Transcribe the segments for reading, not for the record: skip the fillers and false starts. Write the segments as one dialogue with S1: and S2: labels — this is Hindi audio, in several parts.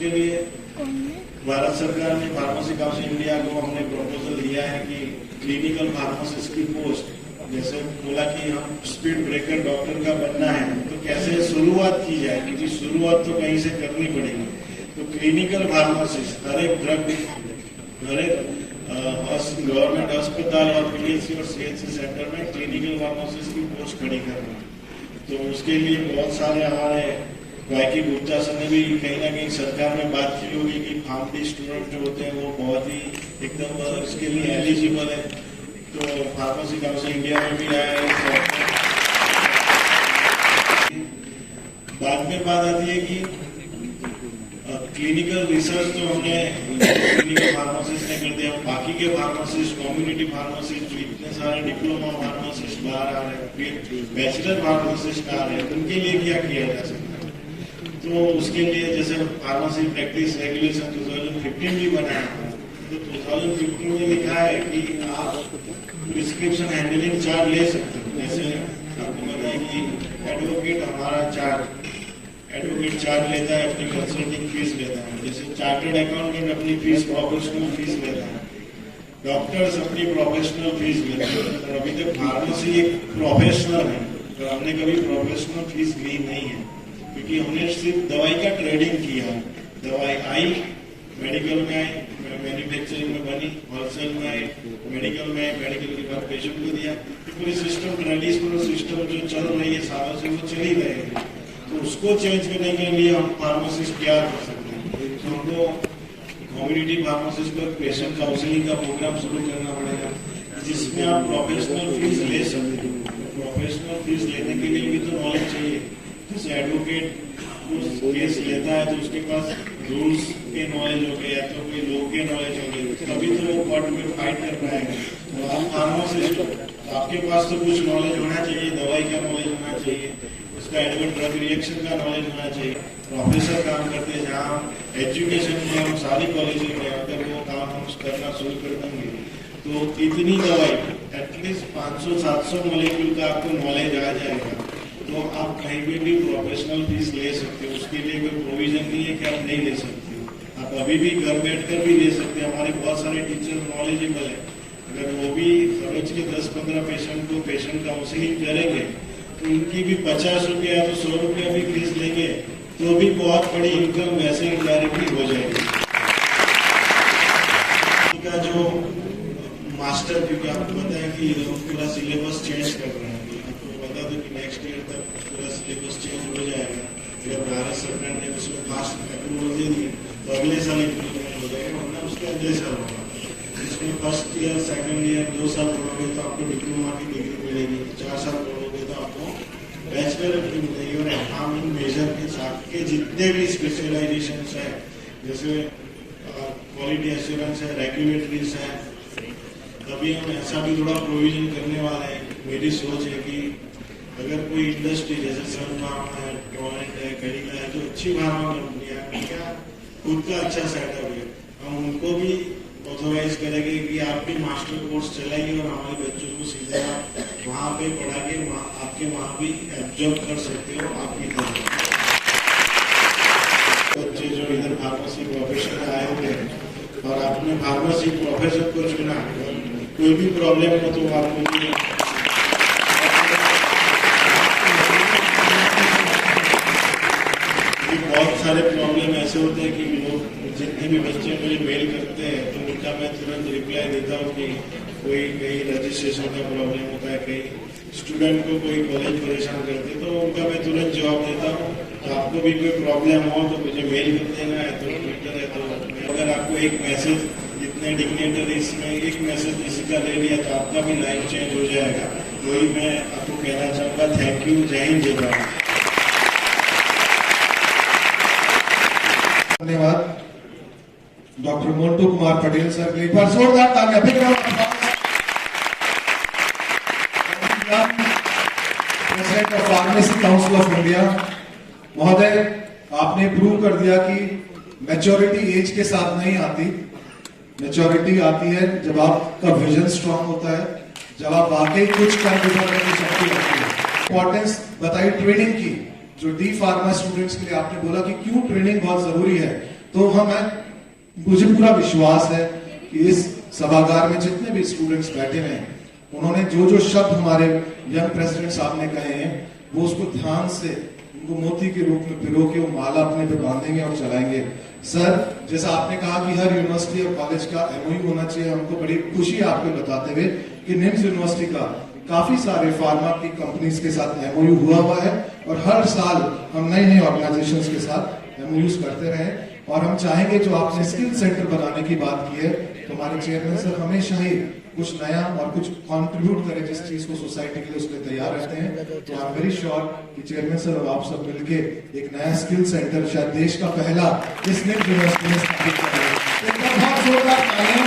S1: के लिए भारत सरकार ने फार्मेसी काउंसिल इंडिया को हमने प्रपोजल दिया है कि क्लिनिकल फार्मासिस्ट की पोस्ट, जैसे बोला कि हम स्पीड ब्रेकर डॉक्टर का बनना है तो कैसे शुरुआत की जाए, क्योंकि शुरुआत तो कहीं से करनी पड़ेगी। तो क्लिनिकल फार्मासिस्ट हर एक ड्रग, हर एक गवर्नमेंट अस्पताल और पीएचसी और सीएचसी सेंटर में क्लिनिकल फार्मासिस्ट की पोस्ट खड़ी करना। तो उसके लिए बहुत सारे हमारे वाईकी गुप्ता सर ने भी कहीं ना कहीं सरकार में बात की होगी कि फार्मडी स्टूडेंट जो होते हैं वो बहुत ही एकदम इसके लिए एलिजिबल है। तो फार्मेसी काउंसिल इंडिया में भी आया है। बाद में बात आती है कि क्लिनिकल रिसर्च तो हमने क्लिनिकल फार्मासिस्ट ने कर दिया, बाकी के फार्मासिस्ट, कम्युनिटी फार्मासिस्ट, इतने सारे डिप्लोमा फार्मासिस्ट बाहर आ रहे हैं, फिर बैचलर फार्मासिस्ट आ रहे हैं, उनके लिए क्या किया जा सकता है? तो उसके लिए जैसे फार्मेसी प्रैक्टिस रेगुलेशन 2015 भी बनाया है। तो 2015 में लिखा है कि आप प्रिस्क्रिप्शन हैंडलिंग चार्ज ले सकते हो। जैसे आपको पता है कि एडवोकेट हमारा एडवोकेट चार्ज लेता है, अपनी कंसल्टिंग फीस लेता है। जैसे चार्टर्ड अकाउंटेंट अपनी फीस, प्रोफेशनल फीस लेता है, डॉक्टर्स अपनी प्रोफेशनल फीस लेते हैं। और अभी तक फार्मेसी एक प्रोफेशनल है, तो हमने कभी प्रोफेशनल फीस ली नहीं है, क्योंकि हमने सिर्फ दवाई का ट्रेडिंग किया। दवाई आई, मेडिकल में आई, मैन्युफैक्चरिंग में बनी, होलसेल में आई, मेडिकल में आई, मेडिकल के बाद पेशेंट को दिया। पूरी सिस्टम, ट्रेडिशनल सिस्टम जो चल रही है सालों से, वो चल ही रहेगी। तो उसको चेंज करने के लिए हम फार्मासिस्ट क्या कर सकते हैं? तो हमको कम्युनिटी फार्मासिस्ट पर पेशेंट काउंसलिंग का प्रोग्राम शुरू करना पड़ेगा, जिसमें आप प्रोफेशनल फीस ले सकते हो। प्रोफेशनल फीस लेने के लिए भी तो नॉलेज चाहिए। जैसे एडवोकेट केस लेता है तो उसके पास रूल्स के नॉलेज हो गए या तो कोई लॉ के नॉलेज हो गए, तभी तो वो कोर्ट में फाइट कर पाएंगे। तो आप फार्मासिस्ट, आपके पास तो कुछ नॉलेज होना चाहिए, दवाई का नॉलेज होना चाहिए, उसका एडवर्ट ड्रग रिएक्शन का नॉलेज होना चाहिए। प्रोफेसर काम करते हैं, जहाँ एजुकेशन में हम सारी कॉलेज में अगर वो काम हम करना शुरू कर देंगे तो इतनी दवाई एटलीस्ट 500-700 मॉलिक्यूल का आपको नॉलेज आ जाएगा। तो आप कहीं पे भी प्रोफेशनल फीस ले सकते हो, उसके लिए कोई प्रोविजन नहीं है कि आप नहीं ले सकते हो। आप अभी भी घर बैठकर भी ले सकते हैं। हमारे बहुत सारे टीचर नॉलेजेबल है, अगर वो भी समझ के 10-15 पेशेंट को पेशेंट काउंसलिंग करेंगे तो उनकी भी 50 रुपया या तो 100 रुपया भी फीस लेंगे तो भी बहुत बड़ी इनकम वैसे इनडायरेक्टली हो जाएगी। का जो मास्टर, क्योंकि आपको पता है कि पूरा सिलेबस चेंज कर रहे हैं, आपको बता दो कि नेक्स्ट ईयर तक पूरा सिलेबस चेंज हो जाएगा। अगर भारत सरकार ने उसमें फास्ट अप्रूवल दे दी तो अगले साल इम्प्लीमेंट हो जाएगा, वरना उसके अगले साल होगा। इसमें फर्स्ट ईयर, सेकंड ईयर 2 साल पढ़ोगे तो आपको डिप्लोमा की डिग्री मिलेगी, 4 साल पढ़ोगे तो आपको बैचलर डिग्री मिलेगी। और हम इन मेजर के साथ के जितने भी स्पेशलाइजेशन है, जैसे क्वालिटी एश्योरेंस है, रेगुलेटरीज है, तभी हम ऐसा भी थोड़ा प्रोविजन करने वाले हैं। मेरी सोच है कि अगर कोई इंडस्ट्री जैसे सन फार्मा है, टोरेंट है, करिका है, जो अच्छी फार्मा कंपनियां हैं, उनका खुद का अच्छा सेटअप है, हम उनको भी ऑथोराइज करेंगे कि आप भी मास्टर कोर्स चलाइए और हमारे बच्चों को सीधे आप वहाँ पे पढ़ा के आपके वहाँ भी एब्जॉर्ब कर सकते हो आपकी तरफ। बच्चे जो इधर फार्मेसी प्रोफेशन में आए हुए हैं और आपने फार्मेसी प्रोफेशन को चुना, कोई भी प्रॉब्लम हो तो आपको बहुत सारे प्रॉब्लम ऐसे होते हैं कि लोग, जितने भी बच्चे मुझे मेल करते हैं तो उनका मैं तुरंत रिप्लाई देता हूँ कि कोई कहीं रजिस्ट्रेशन का प्रॉब्लम होता है, कहीं स्टूडेंट को कोई कॉलेज परेशान करते तो उनका मैं तुरंत जवाब देता हूँ। तो आपको भी कोई प्रॉब्लम हो तो मुझे मेल कर देना है, तो ट्विटर है, तो अगर आपको एक मैसेज, जितने डिग्नेटरीज में एक मैसेज किसी का ले लिया तो आपका भी लाइफ चेंज हो जाएगा। वही मैं आपको कहना चाहूँगा। Thank you. जय हिंद, जय भारत।
S2: धन्यवाद डॉक्टर मोंटू कुमार पटेल सर के। एक बार जोरदार तालियां। President of pharmacy council of India महोदय, आपने प्रूव कर दिया कि मैच्योरिटी एज के साथ नहीं आती, मैच्योरिटी आती है जब आपका विजन स्ट्रांग होता है, जब आप वाकई कुछ कर गुजरने की शक्ति रखती है। इंपॉर्टेंस बताई ट्रेनिंग की, जो डी फार्मा स्टूडेंट्स के लिए आपने बोला कि क्यों ट्रेनिंग बहुत जरूरी है। तो मुझे पूरा विश्वास है कि इस सभागार में जितने भी स्टूडेंट्स बैठे हैं, उन्होंने जो जो शब्द हमारे यंग प्रेसिडेंट साहब ने कहे हैं, वो उसको ध्यान से, उनको मोती के रूप में पिरो के वो माला अपने पे बांधेंगे और चलाएंगे। सर, जैसा आपने कहा कि हर यूनिवर्सिटी और कॉलेज का एमओयू होना चाहिए, हमको बड़ी खुशी है आपको बताते हुए कि निम्स यूनिवर्सिटी का काफी सारे फार्मा की कंपनीज के साथ एमओयू हुआ है और हर साल हम नई नई ऑर्गेनाइजेशंस के साथ एमओयूज करते रहे। और हम चाहेंगे, जो आपने स्किल सेंटर बनाने की बात की है, तो हमारे चेयरमैन सर हमेशा ही कुछ नया और कुछ कंट्रीब्यूट करें जिस चीज को सोसाइटी के लिए, उसके तैयार रहते हैं। तो आई एम वेरी श्योर कि चेयरमैन सर और आप सब मिलके एक नया स्किल सेंटर शायद देश का पहला इस निम्स यूनिवर्सिटी में स्थापित करेंगे। एक बहुत जोरदार तालियां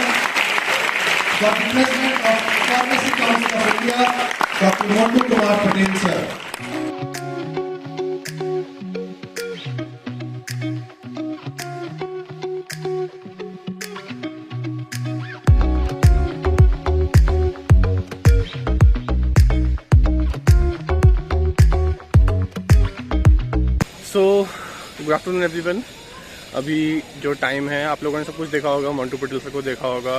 S2: for the president of pharmacy council of India, doctor Montu Kumar Patel sir.
S3: So good afternoon everyone. अभी जो टाइम है, आप लोगों ने सब कुछ देखा होगा, मोंटू पटेल सर को देखा होगा,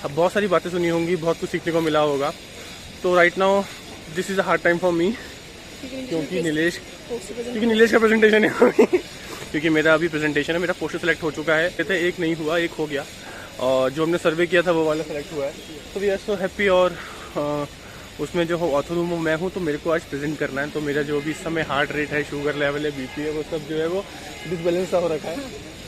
S3: अब बहुत सारी बातें सुनी होंगी, बहुत कुछ सीखने को मिला होगा। तो right now this is a hard time for me, क्योंकि नीलेश का प्रेजेंटेशन है अभी क्योंकि मेरा अभी प्रेजेंटेशन है, मेरा पोस्टर सेलेक्ट हो चुका है। कहते एक नहीं हुआ, एक हो गया, और जो हमने सर्वे किया था वो वाला सेलेक्ट हुआ है। तो वी आर सो हैप्पी। और उसमें जो ऑथर हूँ मैं हूँ, तो मेरे को आज प्रेजेंट करना है। तो मेरा जो भी इस समय हार्ट रेट है, शुगर लेवल है, बीपी है, वो सब जो है वो डिसबैलेंस सा हो रखा है।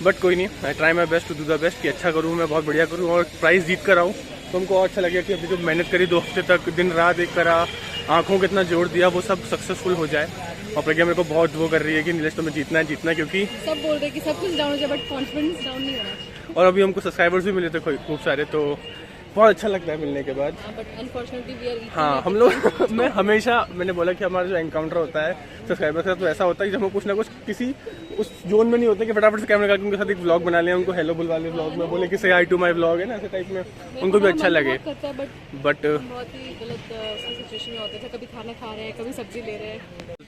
S3: बट कोई नहीं, I try my best to do the best कि अच्छा करूँ, मैं बहुत बढ़िया करूँ और प्राइज़ जीत कर आऊँ। तो हमको और अच्छा लगेगा कि अभी जो मेहनत करी 2 हफ्ते तक, दिन रात एक करा, आँखों को इतना जोड़ दिया, वो सब सक्सेसफुल हो जाए। और प्रज्ञा मेरे को बहुत वो कर रही है कि नीलेश तुम्हें जीतना है, क्योंकि
S4: सब बोल रहे हैं कि सब कुछ डाउन हो जाए, बट कॉन्फिडेंस डाउन नहीं होना।
S3: और अभी हमको सब्सक्राइबर्स भी मिले थे खूब सारे, तो बहुत अच्छा लगता है मिलने के बाद।
S4: बट अनफॉर्चुनेटली वी आर,
S3: हाँ, हम लोग मैंने बोला कि हमारा जो एनकाउंटर होता है सब्सक्राइबर से, तो ऐसा होता है कि जब हम कुछ ना कुछ किसी उस जोन में नहीं होते कि फटाफट से कैमरा करके उनके साथ एक व्लॉग बना लिया, उनको हेलो बुलवा लिया व्लॉग में, बोले कि से हाई टू माय व्लॉग है ना, ऐसे टाइप में उनको भी अच्छा लगे। बट
S4: बहुत ही गलत सिचुएशन में होते थे, कभी खाना खा रहे हैं, कभी सब्जी ले रहे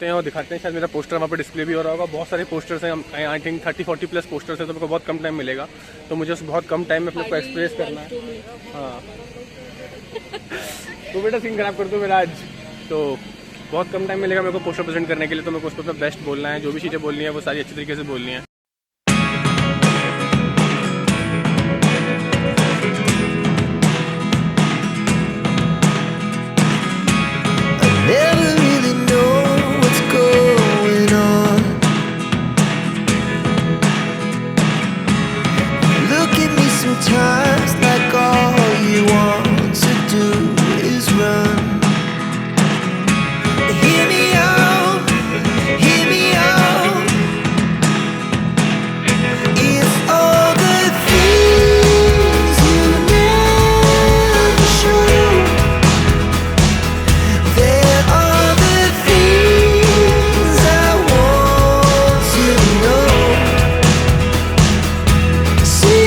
S4: हैं
S3: और दिखाते हैं। शायद मेरा पोस्टर वहाँ पर डिस्प्ले भी हो रहा होगा, बहुत सारे पोस्टर्स हैं, आई थिंक 30-40 प्लस पोस्टर्स हैं, तो मेरे को बहुत कम टाइम मिलेगा। तो मुझे बहुत कम टाइम में अपने को एक्सप्रेस करना है। हाँ तो बेटा सीन खराब कर दो मेरा आज, तो बहुत कम टाइम मिलेगा मेरे को पोस्टर प्रेजेंट करने के लिए। तो मेरे को उसको अपना बेस्ट बोलना है, जो भी चीज़ें बोलनी है वो सारी अच्छी तरीके से बोलनी है।
S5: Sometimes like all you want to do is run. Hear me out, hear me out. It's all the things you never show. There are the things I want to know. See.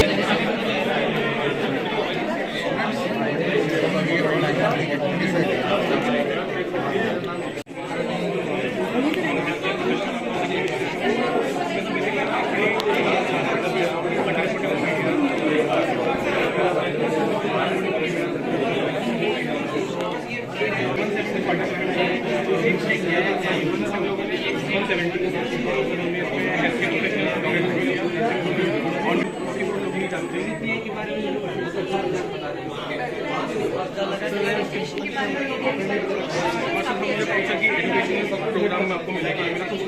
S3: Program में आपको मिलेगा, मेरा कुछ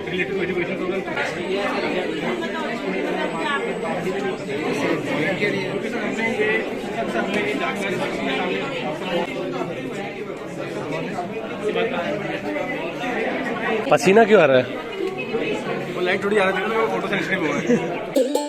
S3: रिलेटेड एजुकेशन प्रोग्राम
S6: पसीना क्यों आ रहा है?
S3: वो लाइट थोड़ी आ रही है, फोटो सेंसिटिव हो रहा है।